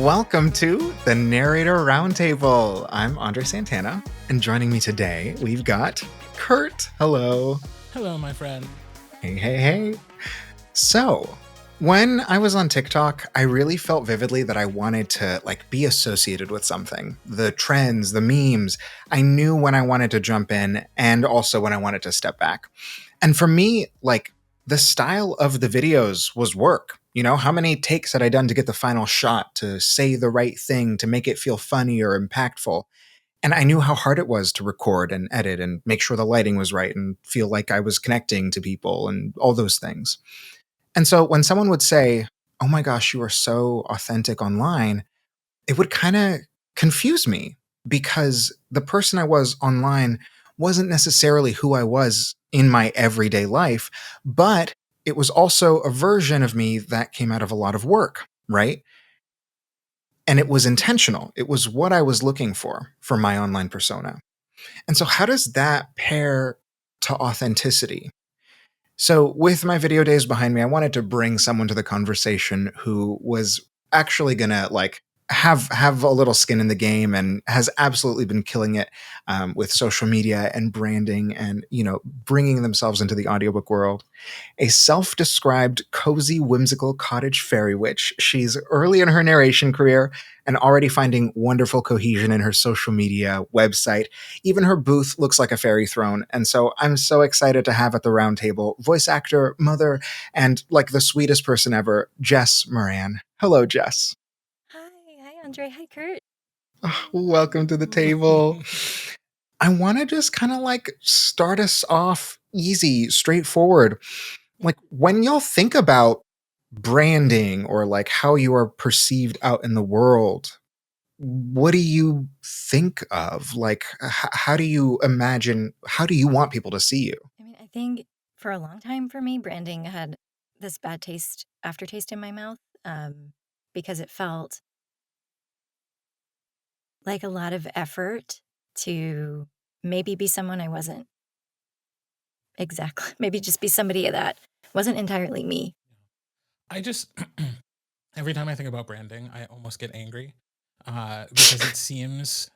Welcome to the Narrator Roundtable. I'm André Santana, and joining me today, we've got Kirt. Hello. Hello, my friend. Hey. So, when I was on TikTok, I really felt vividly that I wanted to be associated with something. The trends, the memes. I knew when I wanted to jump in and also when I wanted to step back. And for me, the style of the videos was work. You know, how many takes had I done to get the final shot, to say the right thing, to make it feel funny or impactful? And I knew how hard it was to record and edit and make sure the lighting was right and feel like I was connecting to people and all those things. And so when someone would say, "Oh my gosh, you are so authentic online," it would kind of confuse me because the person I was online wasn't necessarily who I was in my everyday life, but it was also a version of me that came out of a lot of work, right? And it was intentional. It was what I was looking for my online persona. And so, how does that pair to authenticity? So, with my video days behind me, I wanted to bring someone to the conversation who was actually gonna have a little skin in the game and has absolutely been killing it with social media and branding and bringing themselves into the audiobook world. A self-described cozy, whimsical cottage fairy witch. She's early in her narration career and already finding wonderful cohesion in her social media website. Even her booth looks like a fairy throne. And so I'm so excited to have at the round table voice actor, mother, and the sweetest person ever, Jess Moran. Hello, Jess. Hi, André. Hi, Kirt. Welcome to the table. I want to just kind of start us off easy, straightforward. When y'all think about branding or how you are perceived out in the world, what do you think of? How do you imagine, how do you want people to see you? I mean, I think for a long time for me, branding had this bad aftertaste in my mouth because it felt like a lot of effort to maybe be someone I wasn't exactly, maybe just be somebody that wasn't entirely me. I just, every time I think about branding, I almost get angry because it seems,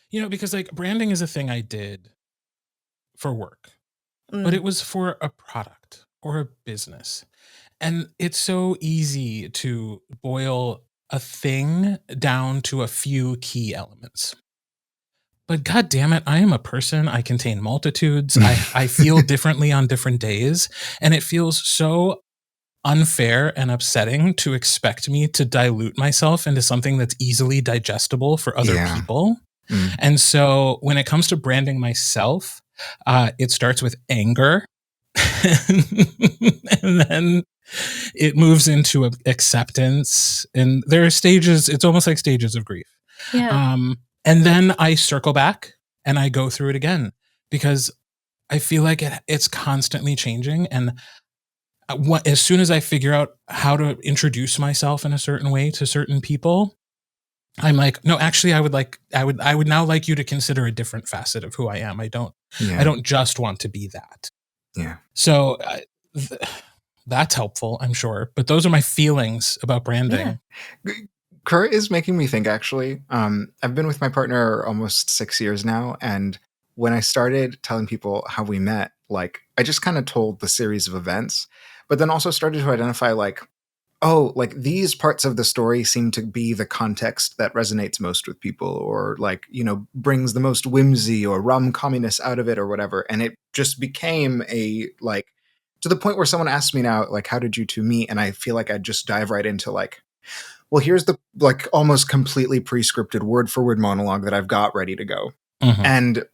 because branding is a thing I did for work, but it was for a product or a business. And it's so easy to boil a thing down to a few key elements. But God damn it, I am a person. I contain multitudes. I feel differently on different days. And it feels so unfair and upsetting to expect me to dilute myself into something that's easily digestible for other people. And so when it comes to branding myself, it starts with anger. And then it moves into acceptance. And there are stages, it's almost like stages of grief. Yeah. And then I circle back and I go through it again because I feel like it's constantly changing. And as soon as I figure out how to introduce myself in a certain way to certain people, I'm like, no, actually, I would now like you to consider a different facet of who I am. I don't just want to be that. Yeah. So that's helpful, I'm sure. But those are my feelings about branding. Yeah. Kirt is making me think, actually. I've been with my partner almost 6 years now. And when I started telling people how we met, I just kind of told the series of events, but then also started to identify these parts of the story seem to be the context that resonates most with people or brings the most whimsy or rom-comminess out of it or whatever. And it just became to the point where someone asks me now, how did you two meet? And I feel like I just dive right into well, here's the almost completely pre-scripted word for word monologue that I've got ready to go. Mm-hmm. And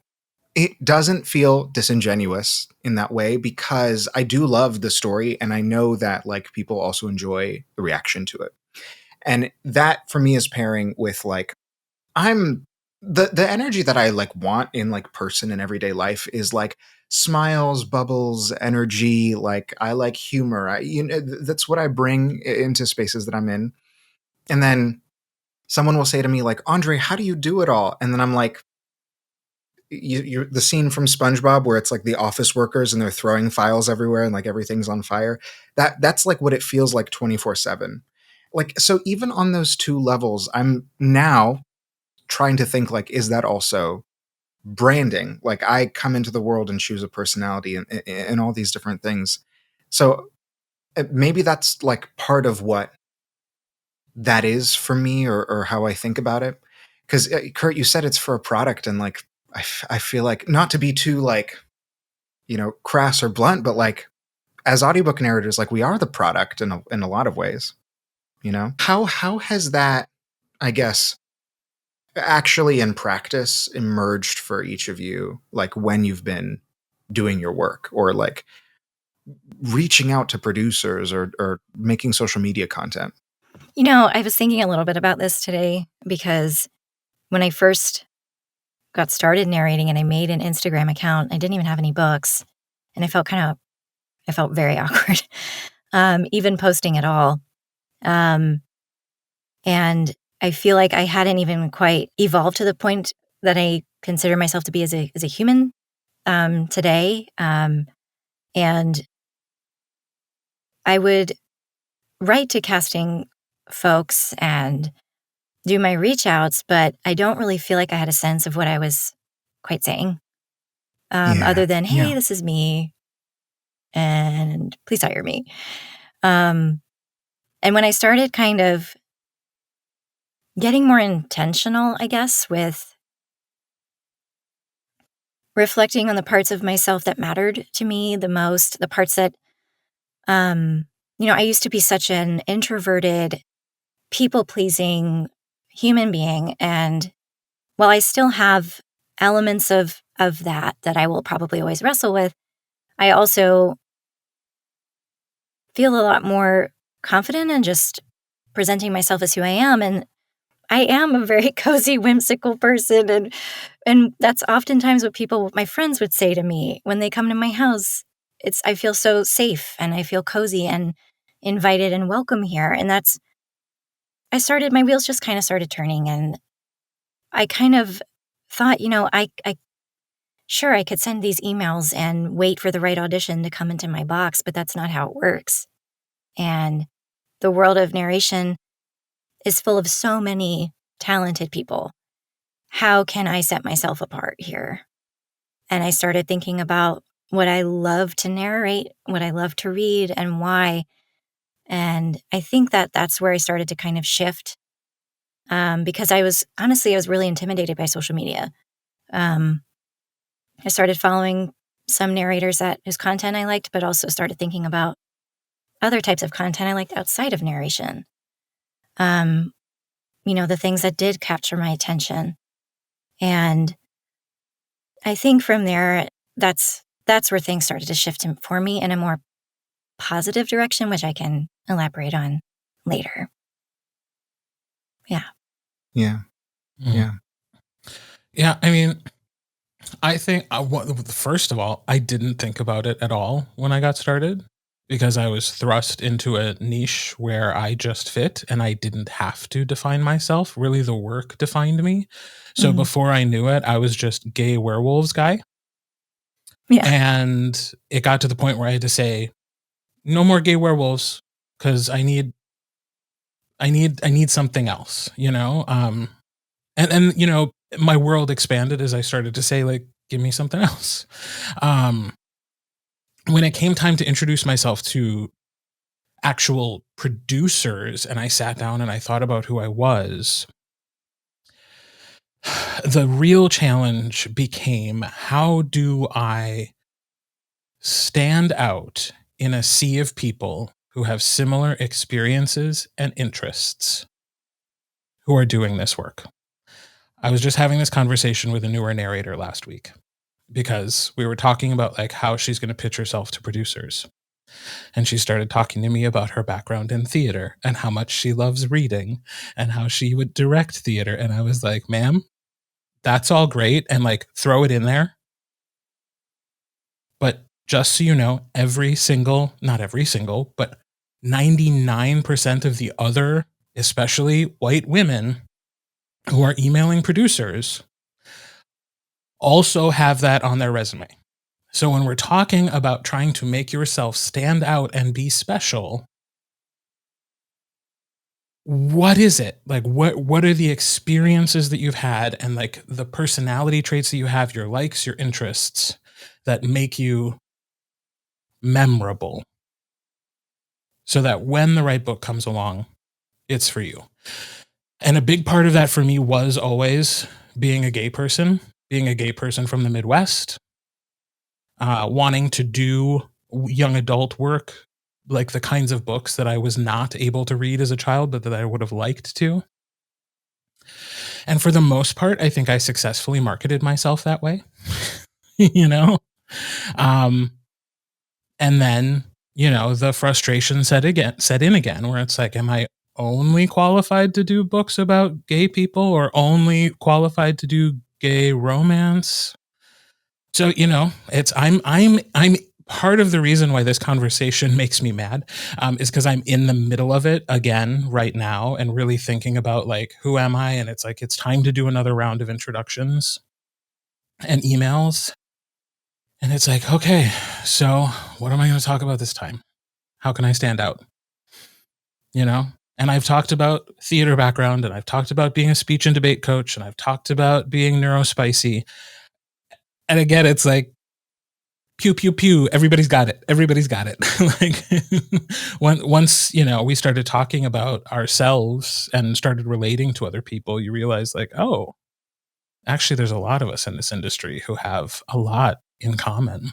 it doesn't feel disingenuous in that way because I do love the story and I know that people also enjoy the reaction to it. And that for me is pairing with I'm the energy that I want in person in everyday life is smiles, bubbles, energy. I like humor. That's what I bring into spaces that I'm in. And then someone will say to me André, how do you do it all? And then I'm like, you're the scene from SpongeBob where it's the office workers and they're throwing files everywhere and everything's on fire. That's what it feels like 24/7. Like, so even on those two levels, I'm now trying to think like, is that also branding? Like, I come into the world and choose a personality and all these different things. So maybe that's like part of what that is for me, or how I think about it. Because Kirt, you said it's for a product, and like I feel like, not to be too like, crass or blunt, but like as audiobook narrators, like we are the product in a lot of ways. How has that, I guess, actually in practice emerged for each of you, like when you've been doing your work, or like reaching out to producers, or making social media content? I was thinking a little bit about this today because when I first got started narrating and I made an Instagram account, I didn't even have any books. And I felt very awkward, even posting at all. Um, and I feel like I hadn't even quite evolved to the point that I consider myself to be as a human today. And I would write to casting folks and do my reach outs, but I don't really feel like I had a sense of what I was quite saying, Yeah, other than, hey, yeah, this is me and please hire me. Um, and when I started kind of getting more intentional, I guess, with reflecting on the parts of myself that mattered to me the most, the parts that, um, I used to be such an introverted, people pleasing human being. And while I still have elements of that I will probably always wrestle with, I also feel a lot more confident in just presenting myself as who I am. And I am a very cozy, whimsical person. And that's oftentimes what my friends would say to me when they come to my house. I feel so safe and I feel cozy and invited and welcome here. And my wheels just kind of started turning, and I kind of thought, sure, I could send these emails and wait for the right audition to come into my box, but that's not how it works. And the world of narration is full of so many talented people. How can I set myself apart here? And I started thinking about what I love to narrate, what I love to read, and why. And I think that that's where I started to kind of shift, because I was really intimidated by social media. Um, I started following some narrators whose content I liked, but also started thinking about other types of content I liked outside of narration. Um, the things that did capture my attention. And I think from there, that's where things started to shift for me in a more positive direction, which I can elaborate on later. Yeah. yeah, Mm. yeah. Yeah, I mean, I think first of all, I didn't think about it at all when I got started because I was thrust into a niche where I just fit and I didn't have to define myself. Really, the work defined me. So Mhm. before I knew it, I was just gay werewolves guy. Yeah. And it got to the point where I had to say, no more gay werewolves because I need something else, and my world expanded as I started to say, like, give me something else. Um, when it came time to introduce myself to actual producers and I sat down and I thought about who I was, the real challenge became, how do I stand out in a sea of people who have similar experiences and interests who are doing this work? I was just having this conversation with a newer narrator last week because we were talking about like how she's going to pitch herself to producers. And she started talking to me about her background in theater and how much she loves reading and how she would direct theater. And I was like, ma'am, that's all great. And like, throw it in there. But just so you know, not every single, but 99% of the other, especially white women who are emailing producers, also have that on their resume. So when we're talking about trying to make yourself stand out and be special, what is it? Like, what are the experiences that you've had and like the personality traits that you have, your likes, your interests that make you memorable so that when the right book comes along, it's for you. And a big part of that for me was always being a gay person from the Midwest, wanting to do young adult work, like the kinds of books that I was not able to read as a child, but that I would have liked to. And for the most part, I think I successfully marketed myself that way, you know? Um, and then, the frustration set in again, where it's like, am I only qualified to do books about gay people or only qualified to do gay romance? So, it's I'm part of the reason why this conversation makes me mad, is because I'm in the middle of it again right now and really thinking about like, who am I? And it's like, it's time to do another round of introductions and emails. And it's like, okay, so what am I going to talk about this time? How can I stand out? And I've talked about theater background, and I've talked about being a speech and debate coach, and I've talked about being neurospicy. And again, it's like, pew, pew, pew. Everybody's got it. Like once, we started talking about ourselves and started relating to other people, you realize like, oh, actually there's a lot of us in this industry who have a lot in common.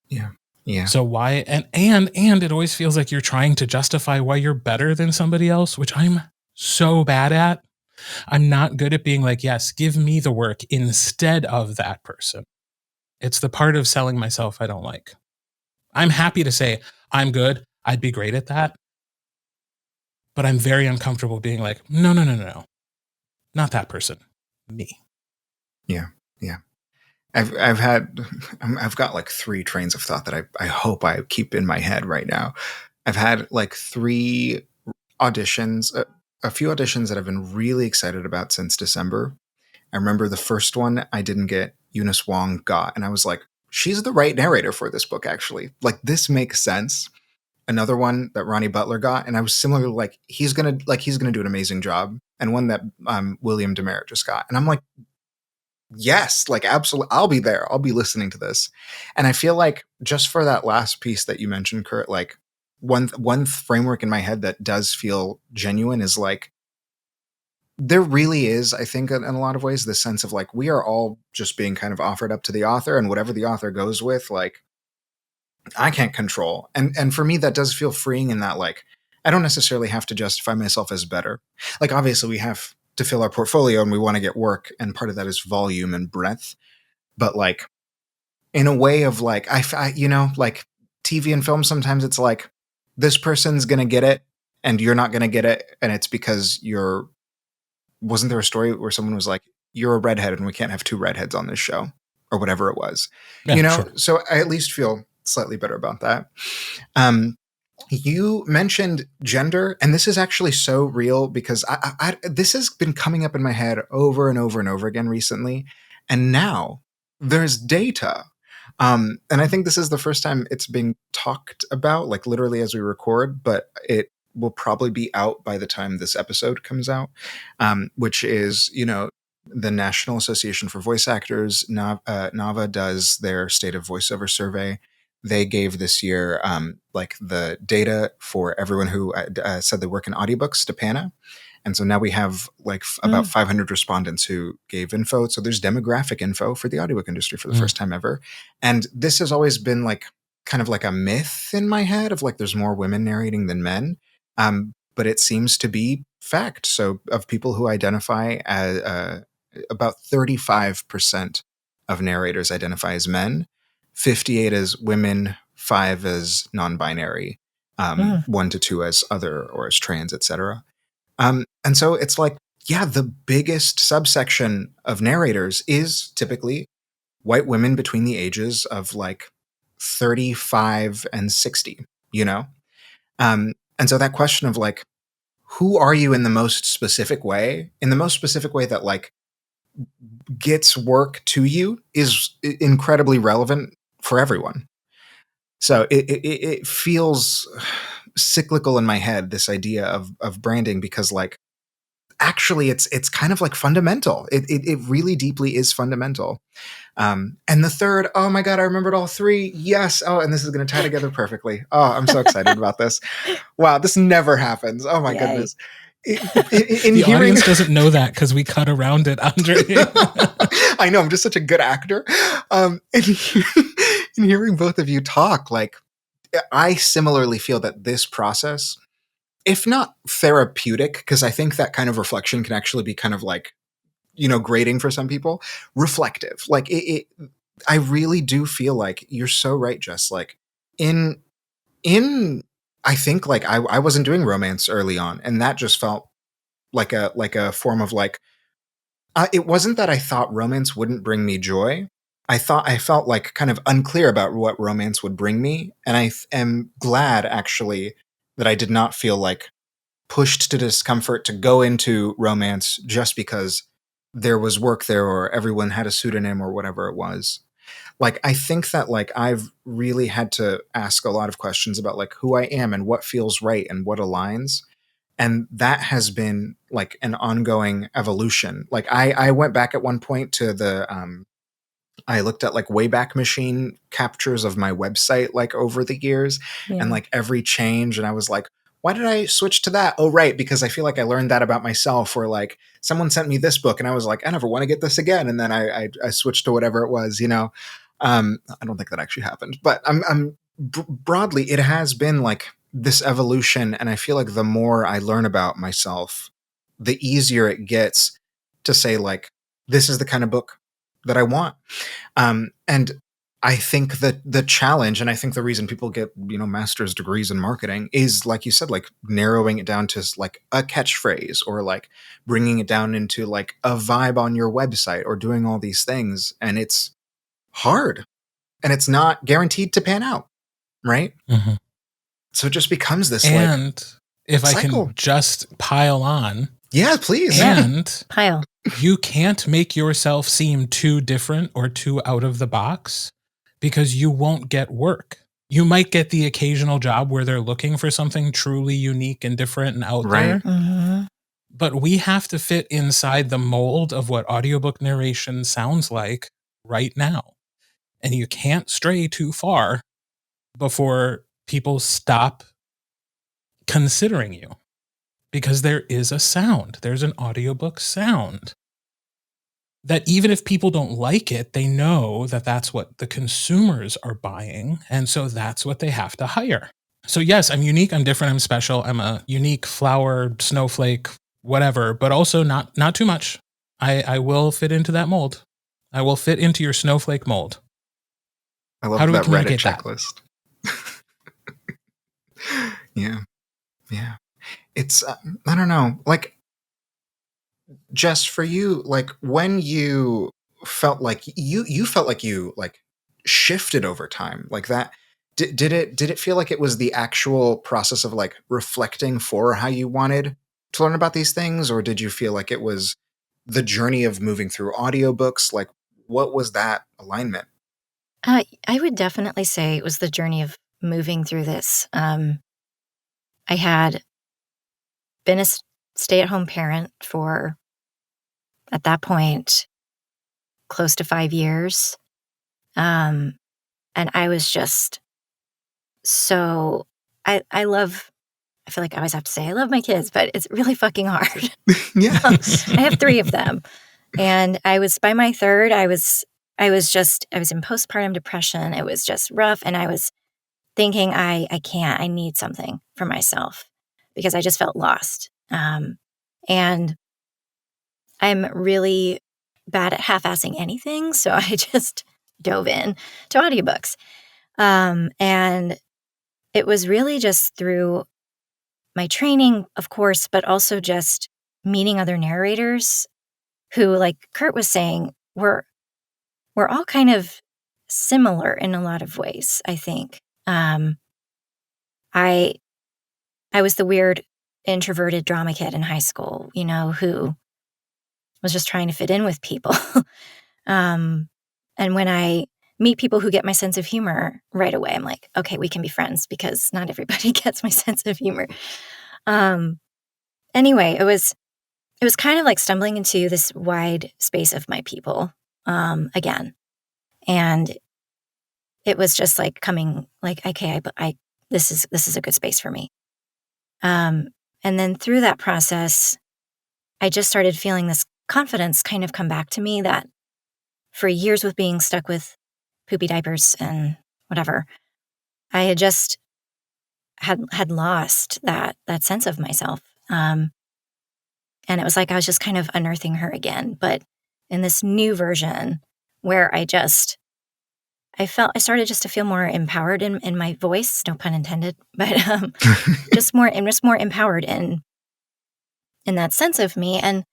Yeah. Yeah. So why, and it always feels like you're trying to justify why you're better than somebody else, which I'm so bad at. I'm not good at being like, yes, give me the work instead of that person. It's the part of selling myself I don't like. I'm happy to say I'm good. I'd be great at that. But I'm very uncomfortable being like, no. Not that person. Me. Yeah. Yeah. I've got like 3 trains of thought that I hope I keep in my head right now. I've had like 3 auditions, a few auditions that I've been really excited about since December. I remember the first one I didn't get, Eunice Wong got, and I was like, she's the right narrator for this book, actually. Like, this makes sense. Another one that Ronnie Butler got, and I was similarly like, he's gonna do an amazing job. And one that William Demerit just got, and I'm like, yes, like absolutely, I'll be there. I'll be listening to this. And I feel like just for that last piece that you mentioned, Kirt, like one framework in my head that does feel genuine is like, there really is, I think, in a lot of ways, this sense of like, we are all just being kind of offered up to the author, and whatever the author goes with, like, I can't control. And for me, that does feel freeing in that, like, I don't necessarily have to justify myself as better. Like, obviously we have to fill our portfolio and we want to get work, and part of that is volume and breadth. But like, in a way of like, I like TV and film, sometimes it's like, this person's going to get it and you're not going to get it. And it's because wasn't there a story where someone was like, you're a redhead and we can't have 2 redheads on this show, or whatever it was, Yeah, sure. So I at least feel slightly better about that. You mentioned gender, and this is actually so real because this has been coming up in my head over and over and over again recently. And now there's data. And I think this is the first time it's being talked about, like literally as we record, but it will probably be out by the time this episode comes out, which is, the National Association for Voice Actors, NAVA, does their State of Voiceover survey. They gave this year like the data for everyone who said they work in audiobooks to PANA. And so now we have like about 500 respondents who gave info. So there's demographic info for the audiobook industry for the first time ever. And this has always been like kind of like a myth in my head of like, there's more women narrating than men. But it seems to be fact. So of people who identify as about 35% of narrators identify as men, 58 as women, 5 as non-binary, 1 to 2 as other or as trans, etc. And so it's like, yeah, the biggest subsection of narrators is typically white women between the ages of like 35 and 60, And so that question of like, who are you in the most specific way that like gets work to you is incredibly relevant for everyone. So it feels cyclical in my head, this idea of branding, because like actually it's kind of like fundamental. It really deeply is fundamental. And the third, oh my God, I remembered all three. Yes. Oh, and this is going to tie together perfectly. Oh, I'm so excited about this. Wow, this never happens. Oh my Yay. goodness. In The hearing, audience doesn't know that because we cut around it, Andre. I know I'm just such a good actor. In hearing both of you talk, like I similarly feel that this process, if not therapeutic, because I think that kind of reflection can actually be kind of like, grating for some people, reflective. Like I really do feel like you're so right, Jess. Like in I think like I wasn't doing romance early on, and that just felt like a form of like, it wasn't that I thought romance wouldn't bring me joy. I felt like kind of unclear about what romance would bring me, and am glad actually that I did not feel like pushed to discomfort to go into romance just because there was work there or everyone had a pseudonym or whatever it was. Like I think that like I've really had to ask a lot of questions about like who I am and what feels right and what aligns. And that has been like an ongoing evolution. Like I went back at one point to I looked at like Wayback Machine captures of my website like over the years, and like every change, and I was like, why did I switch to that? Oh, right, because I feel like I learned that about myself, or like someone sent me this book and I was like, I never want to get this again, and then I switched to whatever it was, I don't think that actually happened, but broadly it has been like this evolution, and I feel like the more I learn about myself, the easier it gets to say like, this is the kind of book that I want. And I think that the challenge, and I think the reason people get, master's degrees in marketing is, like you said, like narrowing it down to like a catchphrase, or like bringing it down into like a vibe on your website, or doing all these things. And it's hard, and it's not guaranteed to pan out. Right. Mm-hmm. So it just becomes this and like if cycle. I can just pile on. Yeah, please. And pile. You can't make yourself seem too different or too out of the box, because you won't get work. You might get the occasional job where they're looking for something truly unique and different and out there. Mm-hmm. But we have to fit inside the mold of what audiobook narration sounds like right now. And you can't stray too far before people stop considering you. Because there is a sound. There's an audiobook sound. That even if people don't like it, they know that that's what the consumers are buying. And so that's what they have to hire. So yes, I'm unique, I'm different, I'm special. I'm a unique flower, snowflake, whatever, but also not too much. I will fit into that mold. I will fit into your snowflake mold. I love How do we that Reddit communicate that? checklist. Yeah. It's, I don't know, like, just for you, like when you felt like you felt like you like shifted over time like that, did it feel like it was the actual process of like reflecting for how you wanted to learn about these things, or did you feel like it was the journey of moving through audiobooks? Like, what was that alignment? I would definitely say it was the journey of moving through this. I had been a stay-at-home parent for, at that point, close to 5 years. And I was just so, I feel like I always have to say I love my kids, but it's really fucking hard. Yes. I have 3 of them. And I was, by my third, I was in postpartum depression. It was just rough. And I was thinking, I need something for myself, because I just felt lost. And I'm really bad at half-assing anything. So I just dove in to audiobooks. And it was really just through my training, of course, but also just meeting other narrators who, like Kirt was saying, we're all kind of similar in a lot of ways, I think. I was the weird introverted drama kid in high school, who was just trying to fit in with people. And when I meet people who get my sense of humor right away. I'm like, okay, we can be friends because not everybody gets my sense of humor. Anyway, it was kind of like stumbling into this wide space of my people again. And it was just like coming like, okay, this is a good space for me. And then through that process, I just started feeling this confidence kind of come back to me that for years with being stuck with poopy diapers and whatever, I had just had lost that sense of myself. And it was like I was just kind of unearthing her again, but in this new version where I started just to feel more empowered in my voice, no pun intended, but just more empowered in that sense of me. And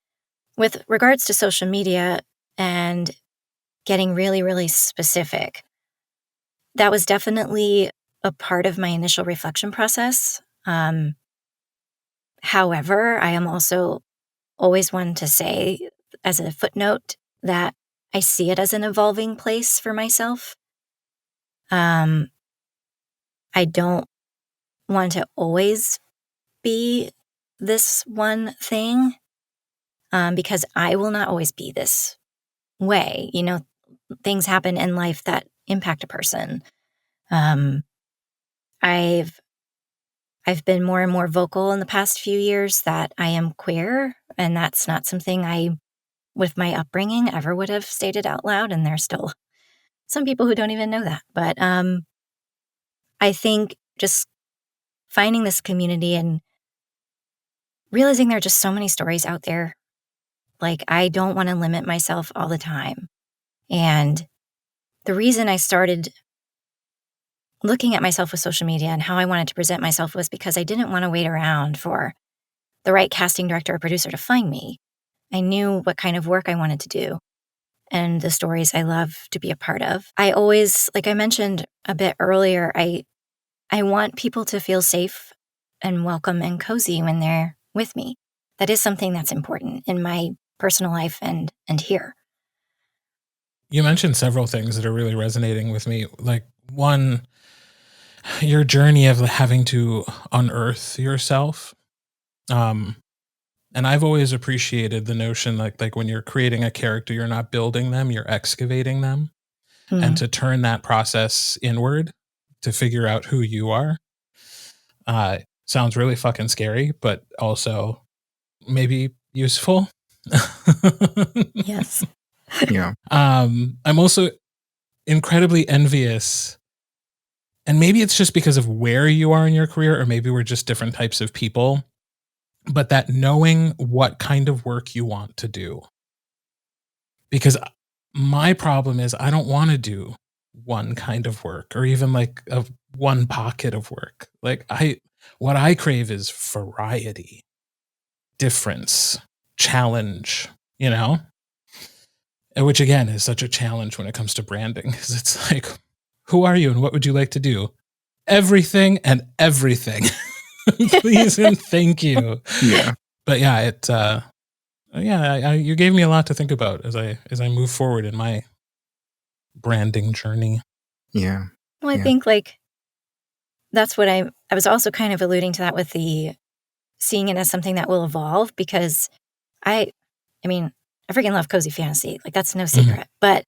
with regards to social media and getting really, really specific, that was definitely a part of my initial reflection process. However, I am also always one to say as a footnote that I see it as an evolving place for myself. I don't want to always be this one thing because I will not always be this way. You know, things happen in life that impact a person. I've been more and more vocal in the past few years that I am queer, and that's not something I, with my upbringing, ever would have stated out loud. And there's still some people who don't even know that. But I think just finding this community and realizing there are just so many stories out there. Like, I don't want to limit myself all the time. And the reason I started looking at myself with social media and how I wanted to present myself was because I didn't want to wait around for the right casting director or producer to find me. I knew what kind of work I wanted to do and the stories I love to be a part of. I always, like I mentioned a bit earlier, I want people to feel safe and welcome and cozy when they're with me. That is something that's important in my personal life and here. You mentioned several things that are really resonating with me. Like, one, your journey of having to unearth yourself. And I've always appreciated the notion like when you're creating a character, you're not building them, you're excavating them. And to turn that process inward to figure out who you are sounds really fucking scary, but also maybe useful. Yes. Yeah. I'm also incredibly envious, and maybe it's just because of where you are in your career, or maybe we're just different types of people, but that knowing what kind of work you want to do. Because my problem is I don't want to do one kind of work or even like one pocket of work. Like what I crave is variety, difference, challenge, you know? Which again is such a challenge when it comes to branding, because it's like, who are you and what would you like to do? Everything and everything. Please and thank you. Yeah. But yeah, you gave me a lot to think about as I move forward in my branding journey. Yeah. Well, I think like that's what I was also kind of alluding to that with the seeing it as something that will evolve, because I mean, I freaking love cozy fantasy. Like, that's no secret. Mm-hmm. But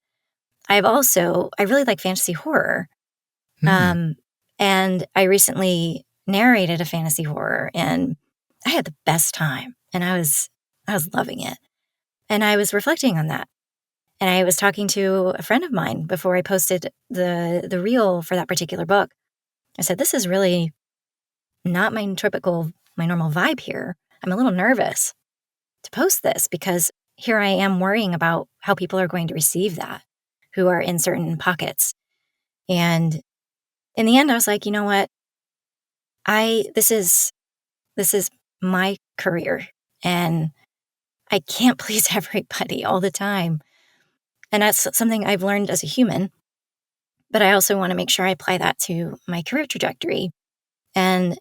I really like fantasy horror. Mm-hmm. And I recently narrated a fantasy horror and I had the best time and I was loving it. And I was reflecting on that. And I was talking to a friend of mine before I posted the reel for that particular book. I said, this is really not my normal vibe here. I'm a little nervous to post this because here I am worrying about how people are going to receive that, who are in certain pockets. And in the end, I was like, you know what? This is my career and I can't please everybody all the time. And that's something I've learned as a human, but I also want to make sure I apply that to my career trajectory. And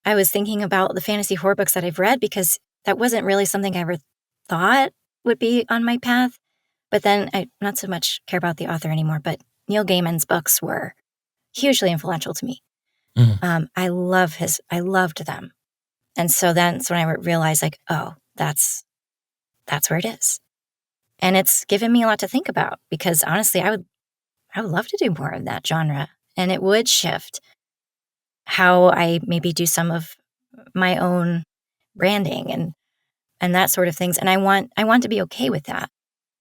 I was thinking about the fantasy horror books that I've read because that wasn't really something I ever thought would be on my path. But then I not so much care about the author anymore, but Neil Gaiman's books were hugely influential to me. I loved them. And so that's when I realized, like, oh, that's where it is. And it's given me a lot to think about, because honestly, I would love to do more of that genre. And it would shift how I maybe do some of my own branding and that sort of things. And I want to be okay with that.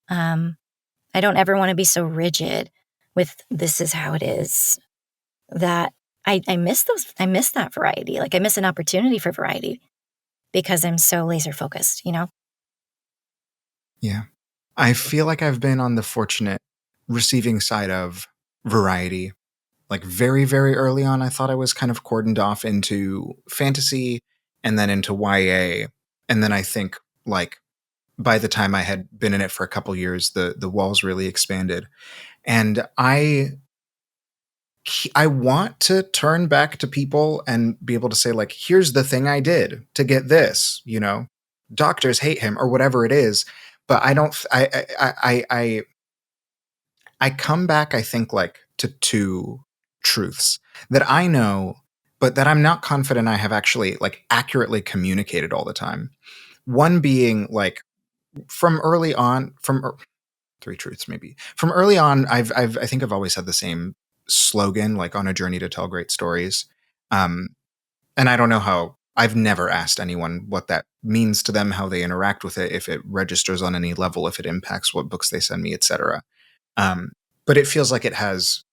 I don't ever want to be so rigid with this is how it is, that I miss that variety. Like, I miss an opportunity for variety because I'm so laser focused, Yeah. I feel like I've been on the fortunate receiving side of variety. Like, very, very early on, I thought I was kind of cordoned off into fantasy and then into YA. And then I think, like, by the time I had been in it for a couple years, the walls really expanded. And I want to turn back to people and be able to say, like, here's the thing I did to get this, doctors hate him or whatever it is. But I don't, I come back, I think, like, to two truths that I know, but that I'm not confident I have actually, like, accurately communicated all the time. One being, like, from early on, three truths maybe. From early on, I think I've always had the same slogan, like, on a journey to tell great stories. And I don't know how, I've never asked anyone what that means to them, how they interact with it, if it registers on any level, if it impacts what books they send me, etc. But it feels like it has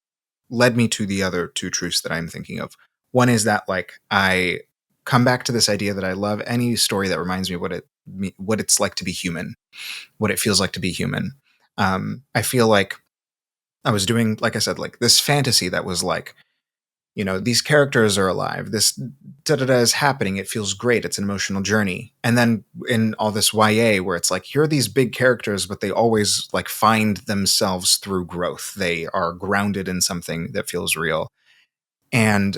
led me to the other two truths that I'm thinking of. One is that, like, I come back to this idea that I love any story that reminds me what it's like to be human, what it feels like to be human. I feel like I was doing, like I said, like, this fantasy that was like, these characters are alive. This da-da-da is happening. It feels great. It's an emotional journey. And then in all this YA where it's like, here are these big characters, but they always, like, find themselves through growth. They are grounded in something that feels real. And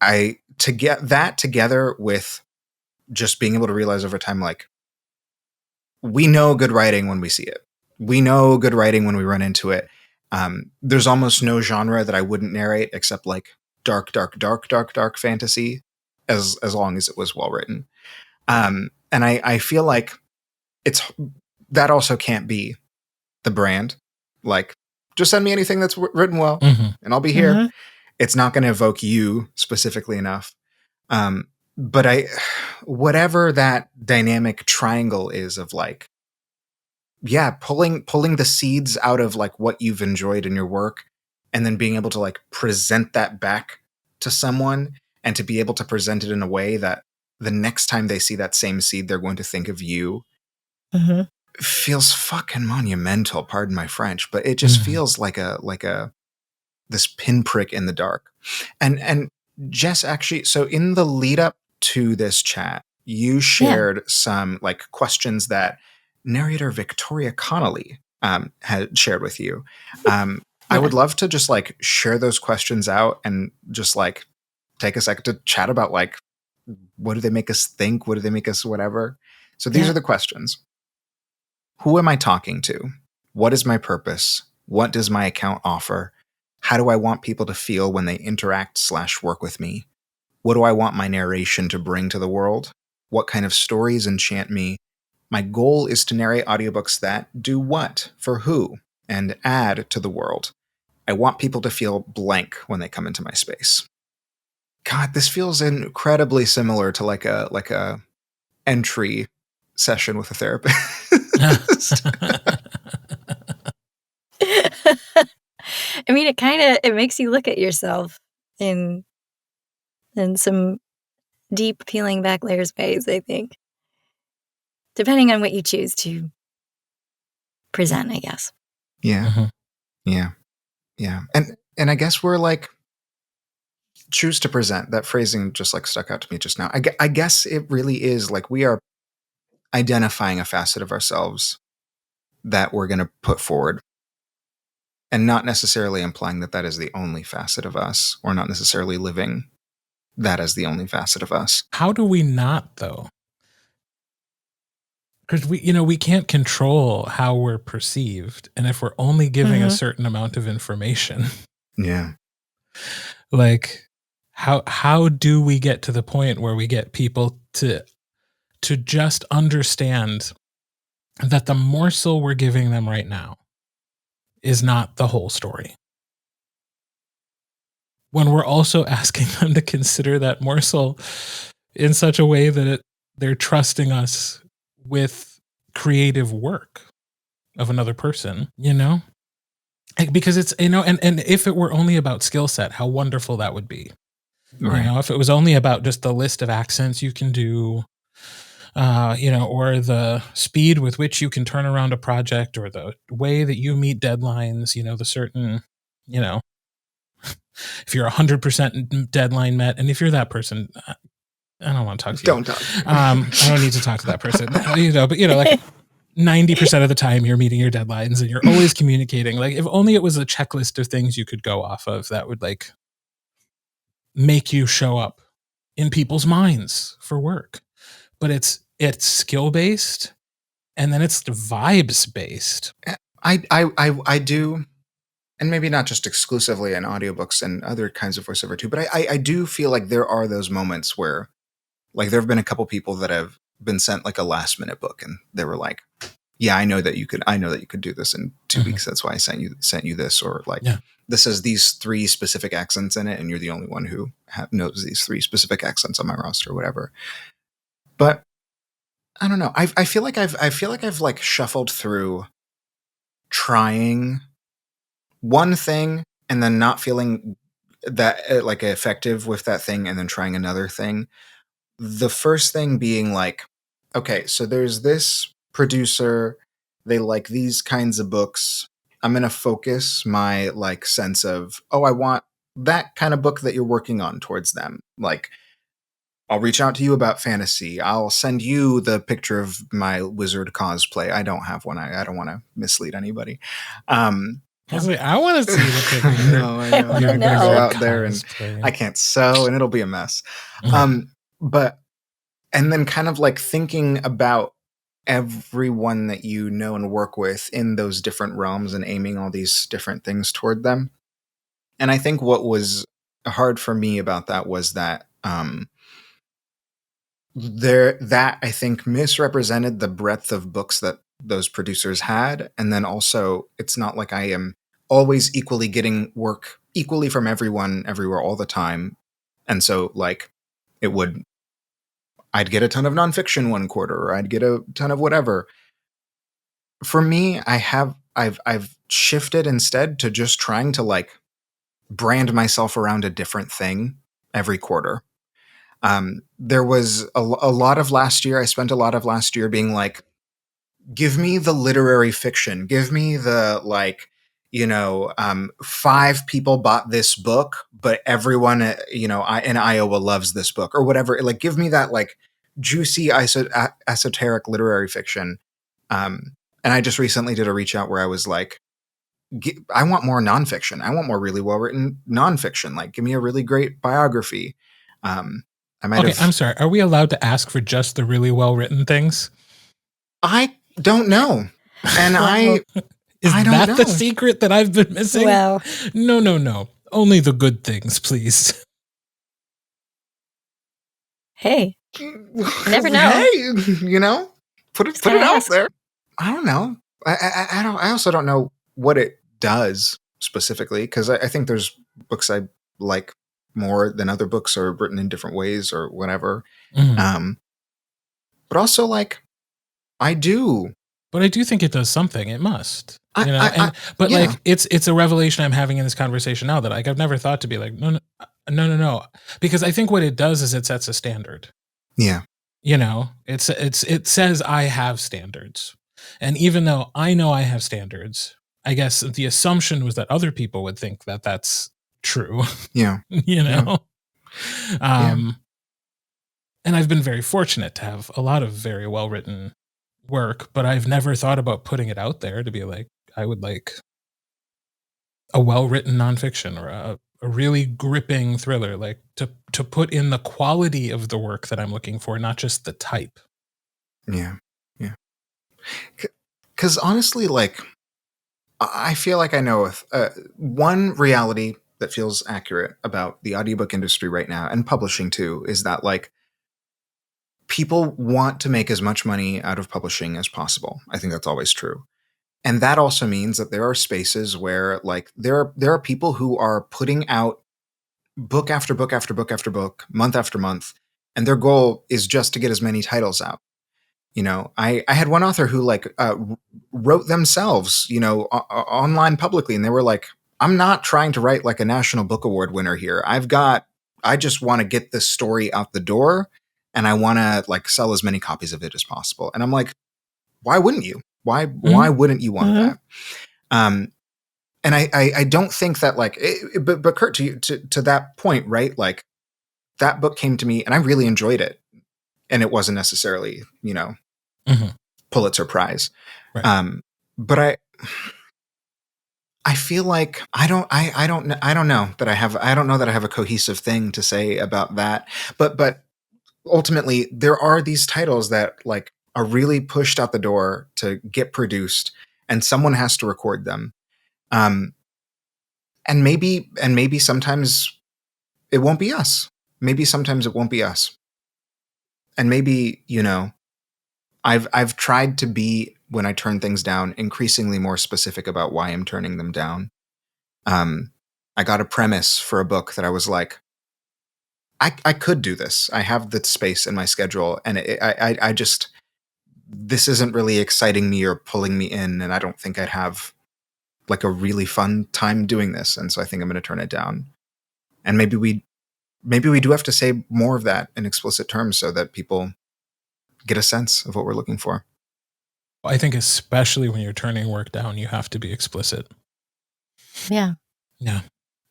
to get that together with just being able to realize over time, like, we know good writing when we see it. We know good writing when we run into it. There's almost no genre that I wouldn't narrate except, like, dark fantasy, as long as it was well written. And I feel like that also can't be the brand. Like, just send me anything that's written well, and I'll be here. Mm-hmm. It's not going to evoke you specifically enough. But whatever that dynamic triangle is of, like, pulling the seeds out of, like, what you've enjoyed in your work, and then being able to, like, present that back to someone, and to be able to present it in a way that the next time they see that same seed, they're going to think of you. Mm-hmm. Feels fucking monumental. Pardon my French, but it just feels like this pinprick in the dark. And Jess, actually, so in the lead up to this chat, you shared some, like, questions that narrator Victoria Connolly had shared with you. I would love to just, like, share those questions out and just, like, take a second to chat about, like, what do they make us think? What do they make us whatever? So these are the questions. Who am I talking to? What is my purpose? What does my account offer? How do I want people to feel when they interact/work with me? What do I want my narration to bring to the world? What kind of stories enchant me? My goal is to narrate audiobooks that do what, for who, and add to the world. I want people to feel blank when they come into my space. God, this feels incredibly similar to like a entry session with a therapist. I mean, it makes you look at yourself in some deep peeling back layers ways, I think. Depending on what you choose to present, I guess. Yeah. Mm-hmm. Yeah. And I guess we're, like, choose to present. That phrasing just, like, stuck out to me just now. I guess it really is, like, we are identifying a facet of ourselves that we're going to put forward, and not necessarily implying that that is the only facet of us, or not necessarily living that as the only facet of us. How do we not, though? because we can't control how we're perceived, and if we're only giving a Mhm. certain amount of information, Yeah. like how do we get to the point where we get people to just understand that the morsel we're giving them right now is not the whole story, when we're also asking them to consider that morsel in such a way that they're trusting us with creative work of another person, Like, because it's, and if it were only about skill set, how wonderful that would be. Right. If it was only about just the list of accents you can do, or the speed with which you can turn around a project, or the way that you meet deadlines, the certain, if you're 100% deadline met, and if you're that person, I don't want to talk to you. Don't talk. I don't need to talk to that person, but like 90% of the time you're meeting your deadlines and you're always communicating. Like, if only it was a checklist of things you could go off of that would like make you show up in people's minds for work. But it's skill based, and then it's vibes based. I do, and maybe not just exclusively in audiobooks and other kinds of voiceover too, but I do feel like there are those moments where, like, there have been a couple people that have been sent like a last minute book, and they were like, "Yeah, I know that you could do this in 2 weeks. That's why I sent you this." Or like, Yeah. "This has these 3 specific accents in it, and you're the only one who knows these 3 specific accents on my roster," or whatever. But I don't know. I feel like I've like shuffled through trying one thing and then not feeling that like effective with that thing, and then trying another thing. The first thing being like, okay, so there's this producer, they like these kinds of books. I'm going to focus my like sense of, oh, I want that kind of book that you're working on towards them. Like, I'll reach out to you about fantasy. I'll send you the picture of my wizard cosplay. I don't have one. I don't want to mislead anybody. I was like, I want to see the picture. I know. I'm wanna going to know. go out there and Cosplay. I can't sew, and it'll be a mess. But, and then kind of like thinking about everyone that you know and work with in those different realms and aiming all these different things toward them. And I think what was hard for me about that was that that I think misrepresented the breadth of books that those producers had. And then also, it's not like I am always equally getting work equally from everyone everywhere all the time. And so like I'd get a ton of nonfiction one quarter, or I'd get a ton of whatever. For me, I've shifted instead to just trying to like brand myself around a different thing every quarter. There was a lot of last year. I spent a lot of last year being like, give me the literary fiction. Give me the like, 5 people bought this book, but everyone, in Iowa loves this book or whatever. Like, give me that like juicy esoteric literary fiction. And I just recently did a reach out where I was like, I want more nonfiction. I want more really well written nonfiction. Like, give me a really great biography. I'm sorry. Are we allowed to ask for just the really well written things? I don't know. And Wow. Is I don't that the know. secret that I've been missing? Wow. No. Only the good things, please. Hey, never know. Hey, put it gotta out ask. there. I don't know. I also don't know what it does specifically, because I think there's books I like more than other books, or written in different ways or whatever. Mhm. But also like I do. But I do think it does something. It must. Yeah. Like it's a revelation I'm having in this conversation now that like I've never thought to be like, no. Because I think what it does is it sets a standard. Yeah. It says I have standards. And even though I know I have standards, I guess the assumption was that other people would think that that's true. Yeah. And I've been very fortunate to have a lot of very well written work, but I've never thought about putting it out there to be like, I would like a well written nonfiction or a really gripping thriller, like to put in the quality of the work that I'm looking for, not just the type. Yeah. Because honestly, like, I feel like I know one reality that feels accurate about the audiobook industry right now, and publishing too, is that like people want to make as much money out of publishing as possible. I think that's always true. And that also means that there are spaces where like there are people who are putting out book after book after book after book, month after month, and their goal is just to get as many titles out. You know, I had one author who like wrote themselves, you know, online publicly, and they were like, "I'm not trying to write like a National Book Award winner here. I just want to get this story out the door, and I want to like sell as many copies of it as possible." And I'm like, "Why wouldn't you? Why wouldn't you want Mhm. that?" Um, and I don't think that like, but Kirt, to that point, right? Like that book came to me, and I really enjoyed it, and it wasn't necessarily, you know, Mhm. Pulitzer Prize. Right. But I feel like I don't know that I don't know that I have a cohesive thing to say about that. But ultimately there are these titles that like are really pushed out the door to get produced, and someone has to record them. Um, and maybe sometimes it won't be us. Maybe sometimes it won't be us. And maybe, you know, I've tried to be, when I turn things down, increasingly more specific about why I'm turning them down. Um, I got a premise for a book that I was like, I could do this. I have the space in my schedule, and I just, this isn't really exciting me or pulling me in, and I don't think I'd have like a really fun time doing this, and so I think I'm going to turn it down. And maybe we do have to say more of that in explicit terms so that people get a sense of what we're looking for. I think especially when you're turning work down, you have to be explicit. Yeah. Yeah.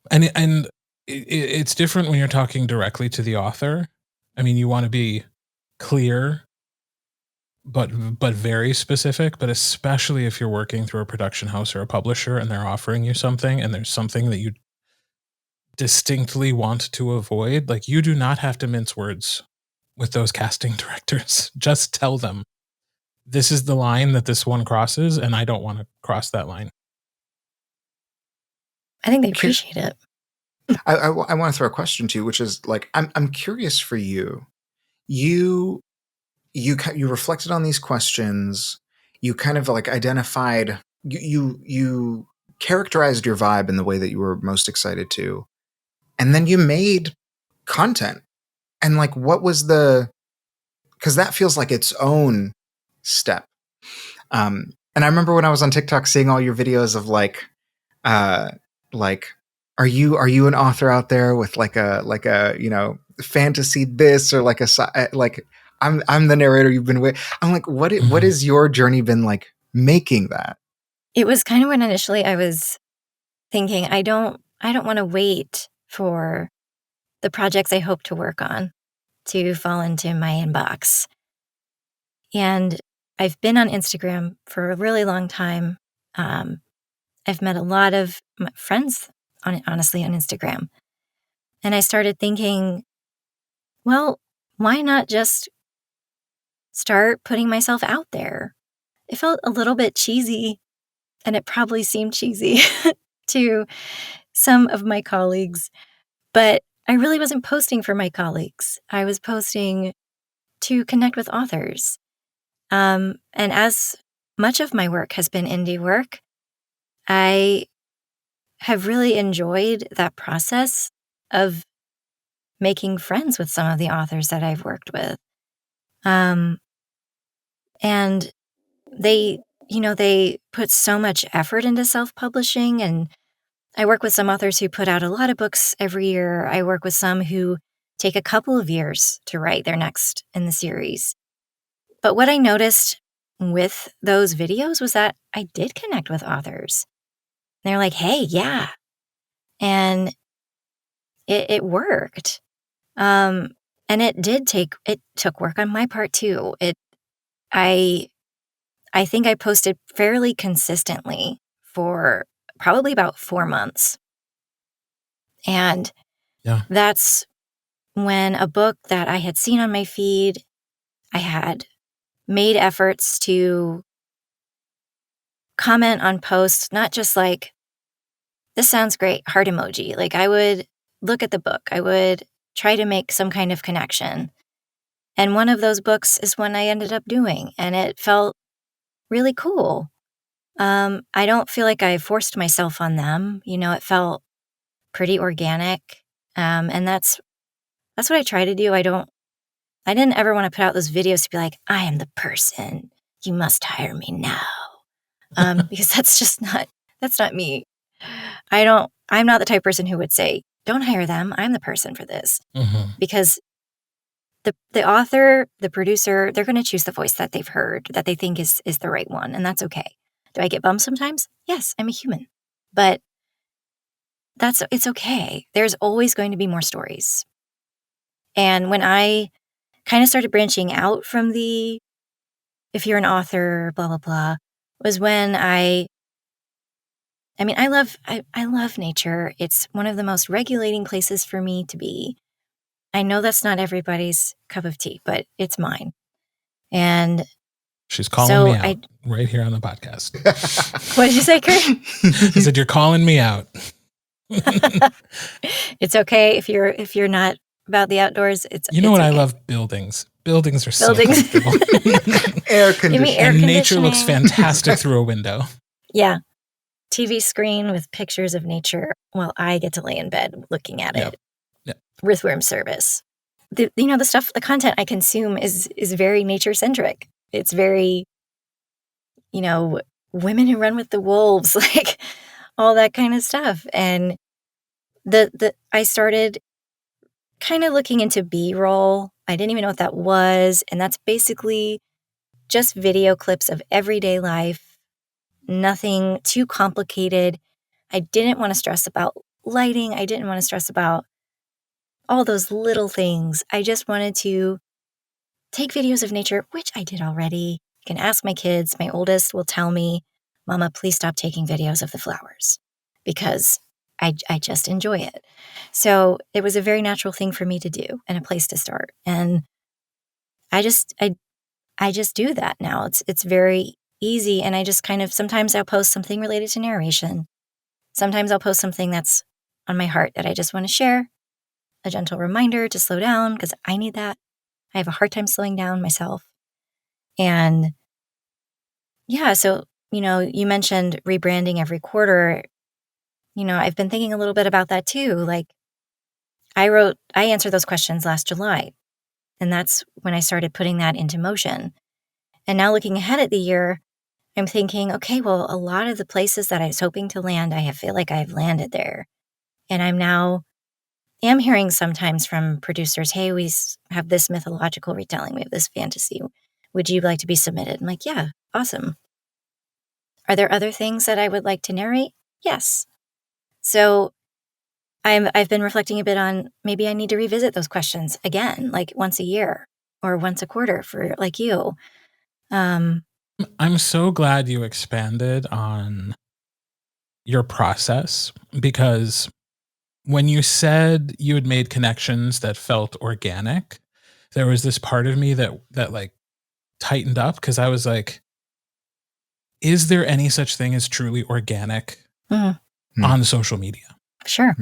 And it's different when you're talking directly to the author. I mean, you want to be clear but very specific, but especially if you're working through a production house or a publisher and they're offering you something and there's something that you distinctly want to avoid, like you do not have to mince words with those casting directors. Just tell them, this is the line that this one crosses and I don't want to cross that line. I think they appreciate it. I want to throw a question to you, which is like, I'm curious for you. You reflected on these questions. You kind of like identified, you characterized your vibe in the way that you were most excited to, and then you made content. And like, what was because that feels like its own step. And I remember when I was on TikTok seeing all your videos of uh, like, are you an author out there with like a you know, fantasy this, or like like I'm the narrator you've been with. I'm like, what Mhm. is your journey been like making that? It was kind of when initially I was thinking, I don't want to wait for the projects I hope to work on to fall into my inbox. And I've been on Instagram for a really long time. I've met a lot of my friends honestly on Instagram. And I started thinking, well, why not just start putting myself out there? It felt a little bit cheesy, and it probably seemed cheesy to some of my colleagues, but I really wasn't posting for my colleagues. I was posting to connect with authors. And as much of my work has been indie work, I have really enjoyed that process of making friends with some of the authors that I've worked with. Um, and they, they put so much effort into self-publishing, and I work with some authors who put out a lot of books every year. I work with some who take a couple of years to write their next in the series. But what I noticed with those videos was that I did connect with authors. They're like, hey, yeah. And it worked. And it took work on my part too. I I think I posted fairly consistently for probably about 4 months. And Yeah. that's when a book that I had seen on my feed, I had made efforts to comment on posts, not just like, this sounds great, heart emoji. Like, I would look at the book. I would try to make some kind of connection. And one of those books is one I ended up doing, and it felt really cool. I don't feel like I forced myself on them. It felt pretty organic. And that's what I try to do. I didn't ever want to put out those videos to be like, I am the person. You must hire me now. Because that's not me. I'm not the type of person who would say, don't hire them. I'm the person for this. Mm-hmm. Because the author, the producer, they're going to choose the voice that they've heard, that they think is the right one. And that's okay. Do I get bummed sometimes? Yes, I'm a human. But it's okay. There's always going to be more stories. And when I kind of started branching out from if you're an author, blah, blah, blah, was when I love nature. It's one of the most regulating places for me to be. I know that's not everybody's cup of tea, but it's mine. And she's calling me out right here on the podcast. What did you say, Kirt? I said, you're calling me out. It's okay if you're not about the outdoors. What okay. I love? Buildings. Buildings are so comfortable. Air conditioning. And nature looks fantastic through a window. Yeah. TV screen with pictures of nature while I get to lay in bed looking at it. Yep. With room service. The content I consume is very nature centric. It's very, women who run with the wolves, like all that kind of stuff. And I started kind of looking into B-roll. I didn't even know what that was. And that's basically just video clips of everyday life. Nothing too complicated. I didn't want to stress about lighting. I didn't want to stress about all those little things. I just wanted to take videos of nature, which I did already. I can ask my kids. My oldest will tell me, Mama, please stop taking videos of the flowers, because I just enjoy it. So it was a very natural thing for me to do and a place to start. And I just do that now. It's very easy. And I just kind of, sometimes I'll post something related to narration. Sometimes I'll post something that's on my heart that I just want to share. A gentle reminder to slow down, because I need that. I have a hard time slowing down myself. And yeah, so, you mentioned rebranding every quarter. I've been thinking a little bit about that too. Like, I answered those questions last July, and that's when I started putting that into motion. And now looking ahead at the year, I'm thinking, okay, well, a lot of the places that I was hoping to land, I feel like I've landed there. And am hearing sometimes from producers, hey, we have this mythological retelling, we have this fantasy. Would you like to be submitted? I'm like, yeah, awesome. Are there other things that I would like to narrate? Yes. So I've been reflecting a bit on, maybe I need to revisit those questions again, like once a year or once a quarter for like you. I'm so glad you expanded on your process, because when you said you had made connections that felt organic, there was this part of me that like tightened up, because I was like, is there any such thing as truly organic on social media? Sure.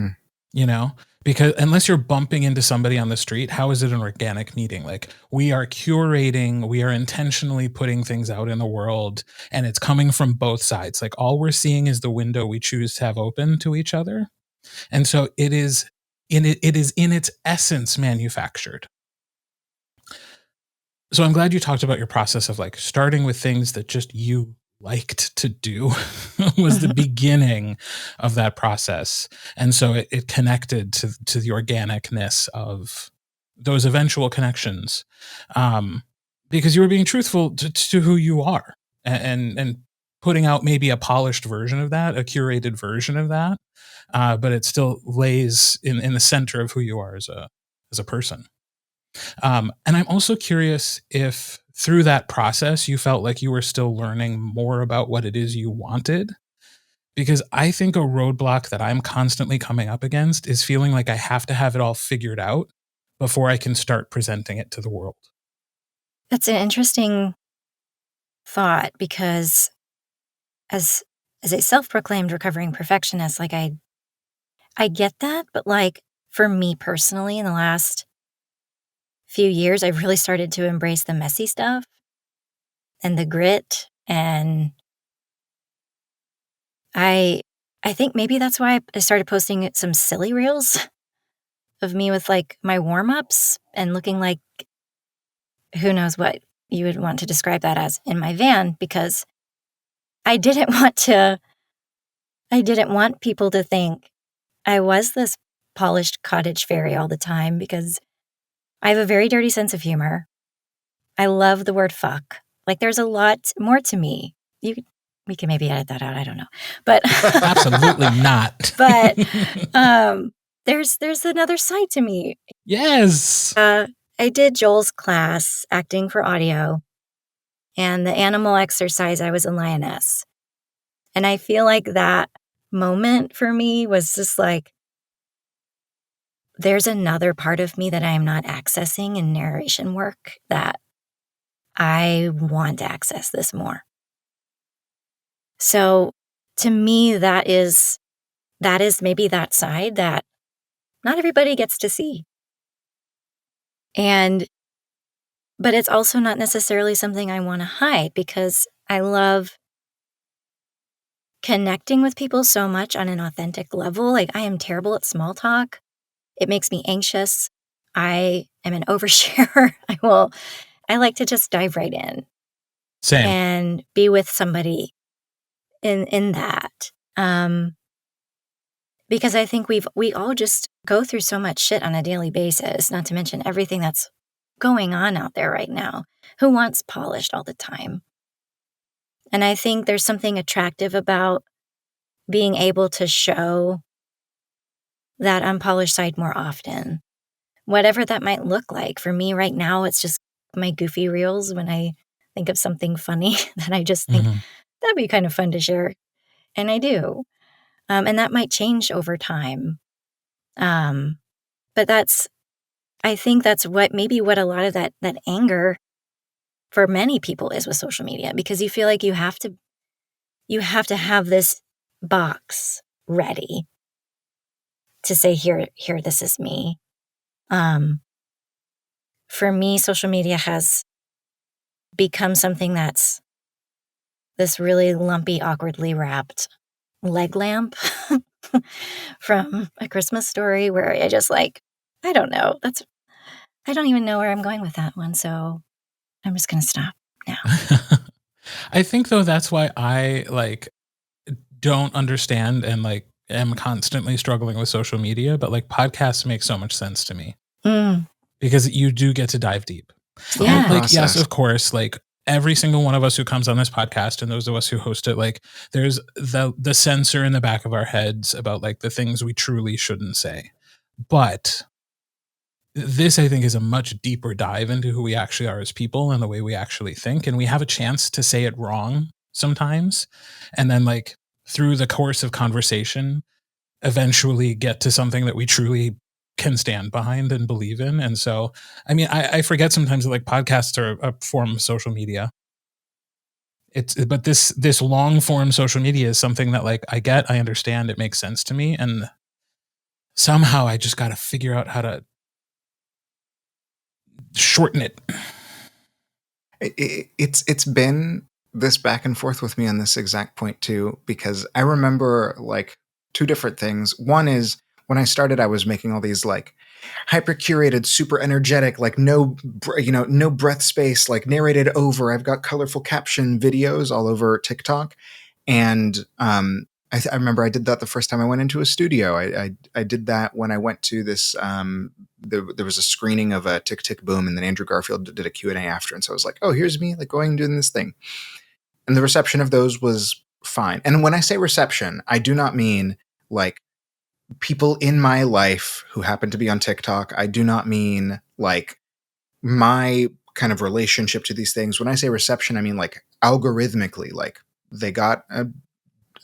Because unless you're bumping into somebody on the street, how is it an organic meeting? Like, we are curating, we are intentionally putting things out in the world, and it's coming from both sides. Like, all we're seeing is the window we choose to have open to each other. And so it is in its essence manufactured. So I'm glad you talked about your process of like starting with things that just you liked to do was the beginning of that process. And so it connected to the organicness of those eventual connections, because you were being truthful to who you are, and putting out maybe a polished version of that, a curated version of that, but it still lays in the center of who you are as a person. And I'm also curious if through that process, you felt like you were still learning more about what it is you wanted. Because I think a roadblock that I'm constantly coming up against is feeling like I have to have it all figured out before I can start presenting it to the world. That's an interesting thought, because as a self-proclaimed recovering perfectionist, like I get that, but like for me personally in the last few years, I've really started to embrace the messy stuff and the grit, and I think maybe that's why I started posting some silly reels of me with like my warm-ups and looking like who knows what you would want to describe that as in my van, because I didn't want people to think I was this polished cottage fairy all the time, because I have a very dirty sense of humor. I love the word fuck. Like there's a lot more to me. We can maybe edit that out, I don't know. But Absolutely not. But there's another side to me. Yes. I did Joel's class, acting for audio, and the animal exercise, I was a lioness. And I feel like that moment for me was just like, there's another part of me that I am not accessing in narration work that I want to access this more. So to me, that is maybe that side that not everybody gets to see. But it's also not necessarily something I want to hide, because I love connecting with people so much on an authentic level. Like I am terrible at small talk. It makes me anxious. I am an oversharer. I like to just dive right in. Same. And be with somebody in that. Because I think we all just go through so much shit on a daily basis, not to mention everything that's going on out there right now. Who wants polished all the time? And I think there's something attractive about being able to show that unpolished side more often, whatever that might look like. For me right now, it's just my goofy reels when I think of something funny that I just think that'd be kind of fun to share. And I do. And that might change over time. But I think that's what a lot of that anger for many people is with social media, because you feel like you have to have this box ready to say, here, this is me. For me, social media has become something that's this really lumpy, awkwardly wrapped leg lamp from A Christmas Story, where I just like, I don't know. I don't even know where I'm going with that one. So I'm just going to stop now. I think though that's why I like don't understand and like am constantly struggling with social media, but like podcasts make so much sense to me because you do get to dive deep. Yeah. And like, yes, of course, like every single one of us who comes on this podcast and those of us who host it, like there's the censor in the back of our heads about like the things we truly shouldn't say. But this, I think, is a much deeper dive into who we actually are as people and the way we actually think. And we have a chance to say it wrong sometimes. And then like through the course of conversation, eventually get to something that we truly can stand behind and believe in. And so, I mean, I forget sometimes that like podcasts are a form of social media. But this long form social media is something that like I understand, it makes sense to me. And somehow I just got to figure out how to shorten it. It's been this back and forth with me on this exact point too, because I remember like two different things. One is when I started, I was making all these like hyper curated, super energetic, like no breath space, like narrated over. I've got colorful caption videos all over TikTok. And I remember I did that the first time I went into a studio. I did that when I went to this, there was a screening of a Tick, Tick, Boom, and then Andrew Garfield did a Q&A after. And so I was like, oh, here's me like going and doing this thing. And the reception of those was fine. And when I say reception, I do not mean like people in my life who happen to be on TikTok. I do not mean like my kind of relationship to these things. When I say reception, I mean like algorithmically, like they got an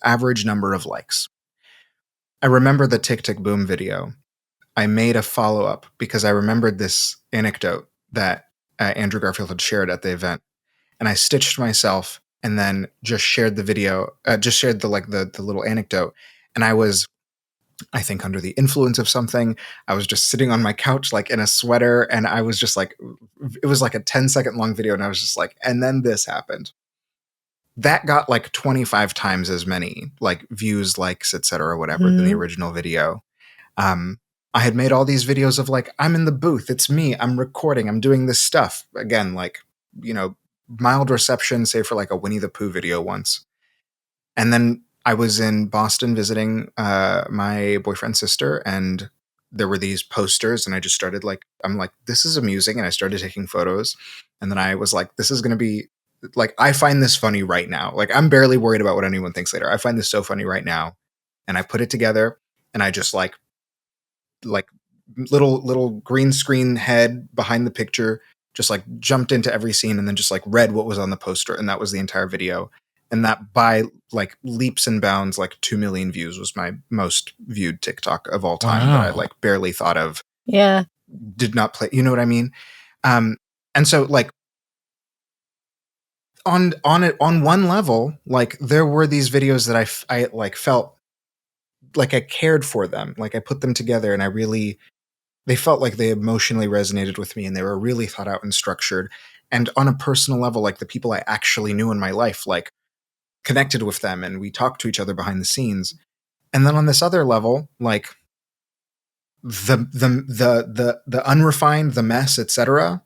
average number of likes. I remember the Tick Tick Boom video. I made a follow-up because I remembered this anecdote that Andrew Garfield had shared at the event. And I stitched myself and then just shared the video, just shared the little anecdote. And I think under the influence of something. I was just sitting on my couch, like in a sweater, and I was just like, it was like a 10-second long video, and I was just like, and then this happened. That got like 25 times as many like views, likes, etc., whatever, than the original video. I had made all these videos of like, I'm in the booth, it's me, I'm recording, I'm doing this stuff. Again, like, mild reception, say for like a Winnie the Pooh video once. And then I was in Boston visiting my boyfriend's sister, and there were these posters, and I just started like, I'm like, this is amusing, and I started taking photos. And then I was like, this is going to be like, I find this funny right now. Like, I'm barely worried about what anyone thinks later. I find this so funny right now. And I put it together, and I just like little green screen head behind the picture, just like jumped into every scene and then just like read what was on the poster, and that was the entire video. And that by like leaps and bounds, like 2 million views was my most viewed TikTok of all time. That I like barely thought of. Yeah. Did not play. You know what I mean? And so like on one level, like there were these videos that I like felt like I cared for them. Like I put them together, and they felt like they emotionally resonated with me, and they were really thought out and structured. And on a personal level, like the people I actually knew in my life, like connected with them, and we talked to each other behind the scenes. And then on this other level, like the unrefined, the mess, etc.,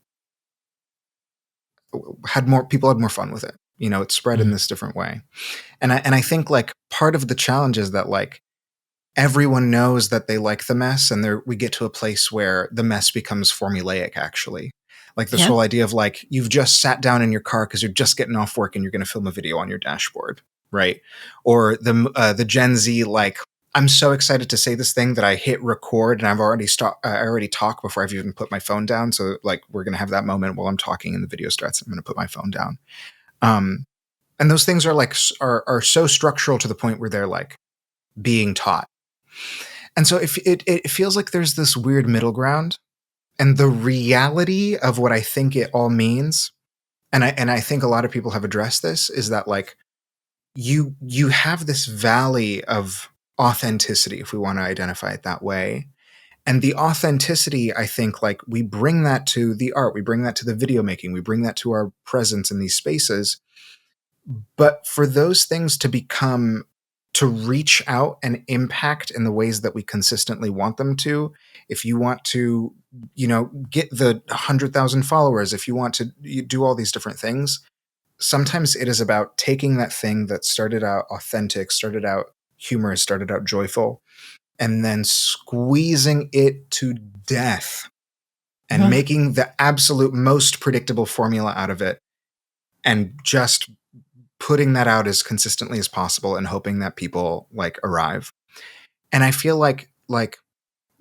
people had more fun with it. It spread in this different way. And I think like part of the challenge is that like everyone knows that they like the mess, and we get to a place where the mess becomes formulaic, actually. Like this whole idea of like, you've just sat down in your car because you're just getting off work and you're going to film a video on your dashboard, right? Or the Gen Z, like, I'm so excited to say this thing that I hit record, and I've already I already talk before I've even put my phone down. So like, we're going to have that moment while I'm talking and the video starts, and I'm going to put my phone down. And those things are like, are so structural to the point where they're like being taught. And so if it feels like there's this weird middle ground, and the reality of what I think it all means, and I think a lot of people have addressed this, is that like you have this valley of authenticity, if we want to identify it that way. And the authenticity, I think, like we bring that to the art, we bring that to the video making, we bring that to our presence in these spaces. But for those things to reach out and impact in the ways that we consistently want them to, if you want to, get the 100,000 followers, if you want to do all these different things, sometimes it is about taking that thing that started out authentic, started out humorous, started out joyful, and then squeezing it to death and making the absolute most predictable formula out of it, and just putting that out as consistently as possible and hoping that people like arrive. And I feel like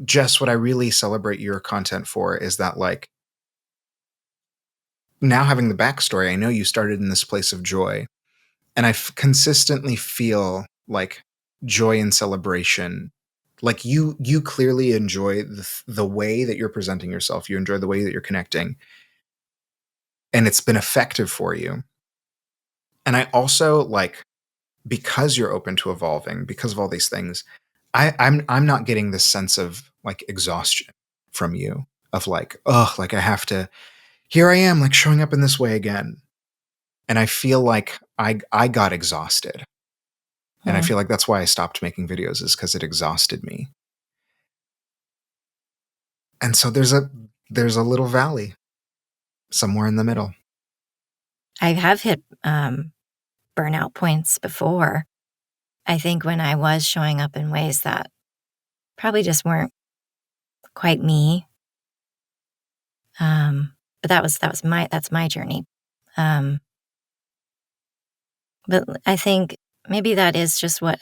Jess, what I really celebrate your content for is that like now having the backstory, I know you started in this place of joy, and I consistently feel like joy and celebration. Like you clearly enjoy the way that you're presenting yourself. You enjoy the way that you're connecting, and it's been effective for you. And I also like, because you're open to evolving, because of all these things, I'm not getting this sense of like exhaustion from you, of like, oh, like I have to, here I am, like showing up in this way again. And I feel like I got exhausted. And I feel like that's why I stopped making videos, is because it exhausted me. And so there's a little valley somewhere in the middle. I have hit burnout points before. I think when I was showing up in ways that probably just weren't quite me. But that's my journey. But I think maybe that is just what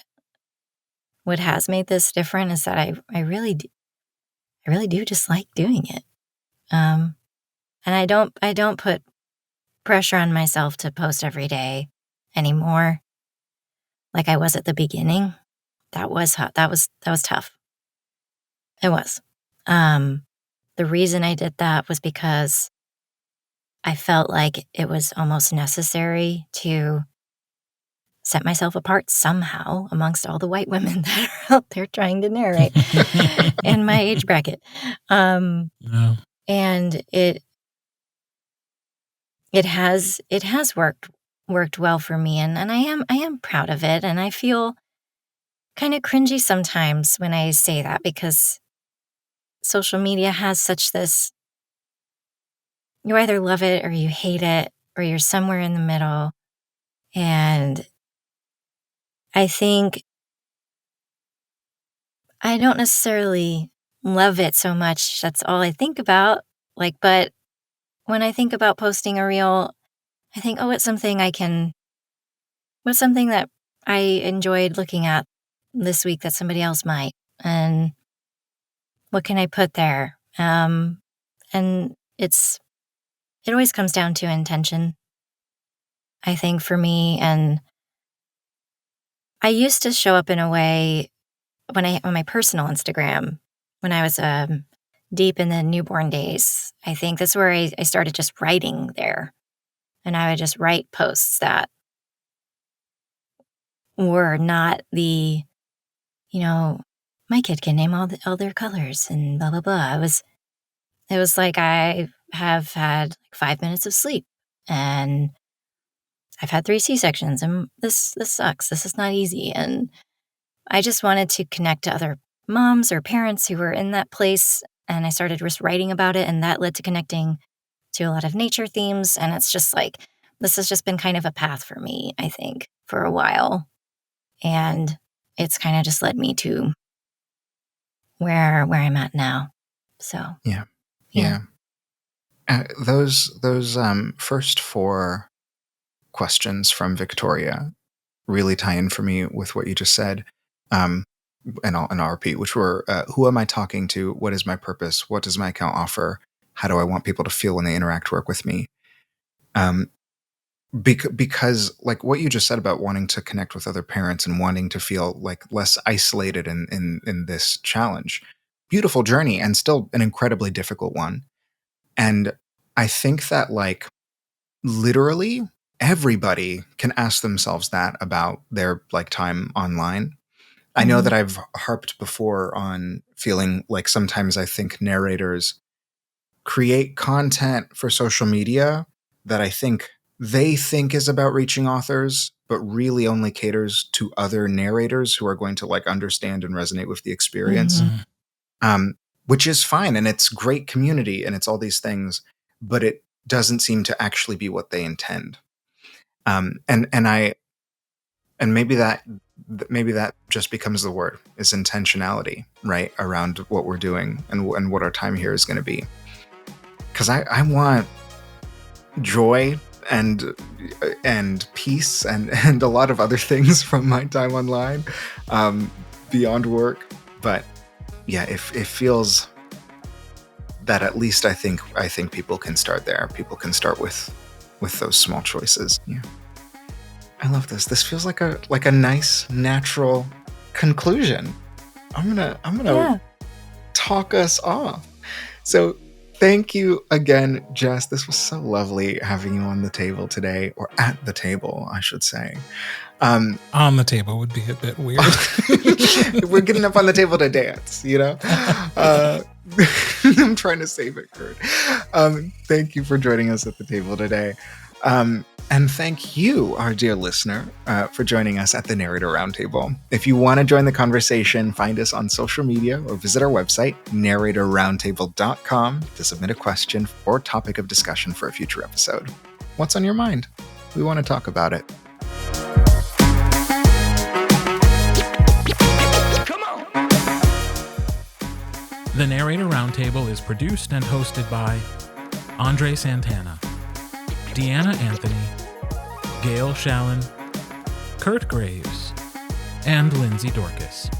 has made this different, is that I really do just like doing it. And I don't put pressure on myself to post every day anymore, like I was at the beginning. That was hot. That was tough. It was. The reason I did that was because I felt like it was almost necessary to set myself apart somehow amongst all the white women that are out there trying to narrate in my age bracket. No. And it has worked well for me, and I am proud of it, and I feel kind of cringy sometimes when I say that, because social media has such this, you either love it or you hate it, or you're somewhere in the middle. And I think I don't necessarily love it so much. That's all I think about. But when I think about posting a reel, I think, oh, what's something that I enjoyed looking at this week that somebody else might, and what can I put there? And it always comes down to intention, I think, for me. And I used to show up in a way on my personal Instagram when I was deep in the newborn days. I think that's where I started just writing there, and I would just write posts that were not the, my kid can name all their colors and blah blah blah. It was like I have had like 5 minutes of sleep, and I've had 3 C-sections, and this sucks. This is not easy. And I just wanted to connect to other moms or parents who were in that place, and I started just writing about it, and that led to connecting to a lot of nature themes. And it's just like, this has just been kind of a path for me, I think, for a while. And it's kind of just led me to where I'm at now. So Yeah. Those first 4 questions from Victoria really tie in for me with what you just said. And I'll repeat, which were, who am I talking to? What is my purpose? What does my account offer? How do I want people to feel when they interact, work with me? Because like what you just said about wanting to connect with other parents and wanting to feel like less isolated in this challenge, beautiful journey, and still an incredibly difficult one. And I think that like literally everybody can ask themselves that about their like time online. I know that I've harped before on feeling like sometimes I think narrators create content for social media that I think they think is about reaching authors, but really only caters to other narrators who are going to like understand and resonate with the experience, which is fine. And it's great community and it's all these things, but it doesn't seem to actually be what they intend. And maybe that just becomes the word, is intentionality, right? Around what we're doing and what our time here is going to be. Because I want joy and peace and a lot of other things from my time online, beyond work. But yeah, it feels that at least I think people can start there. People can start with those small choices. Yeah. I love this. This feels like a nice, natural conclusion. I'm gonna talk us off. So thank you again, Jess. This was so lovely having you on the table today, or at the table, I should say. On the table would be a bit weird. We're getting up on the table to dance, you know? I'm trying to save it, Kirt. Thank you for joining us at the table today. And thank you, our dear listener, for joining us at the Narrator Roundtable. If you want to join the conversation, find us on social media or visit our website, narratorroundtable.com, to submit a question or topic of discussion for a future episode. What's on your mind? We want to talk about it. Come on! The Narrator Roundtable is produced and hosted by André Santana, Deanna Anthony, Gail Shalan, Kirt Graves, and Lindsey Dorcus.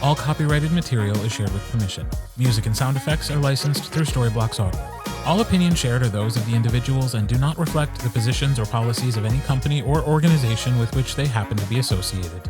All copyrighted material is shared with permission. Music and sound effects are licensed through Storyblocks Audio. All opinions shared are those of the individuals and do not reflect the positions or policies of any company or organization with which they happen to be associated.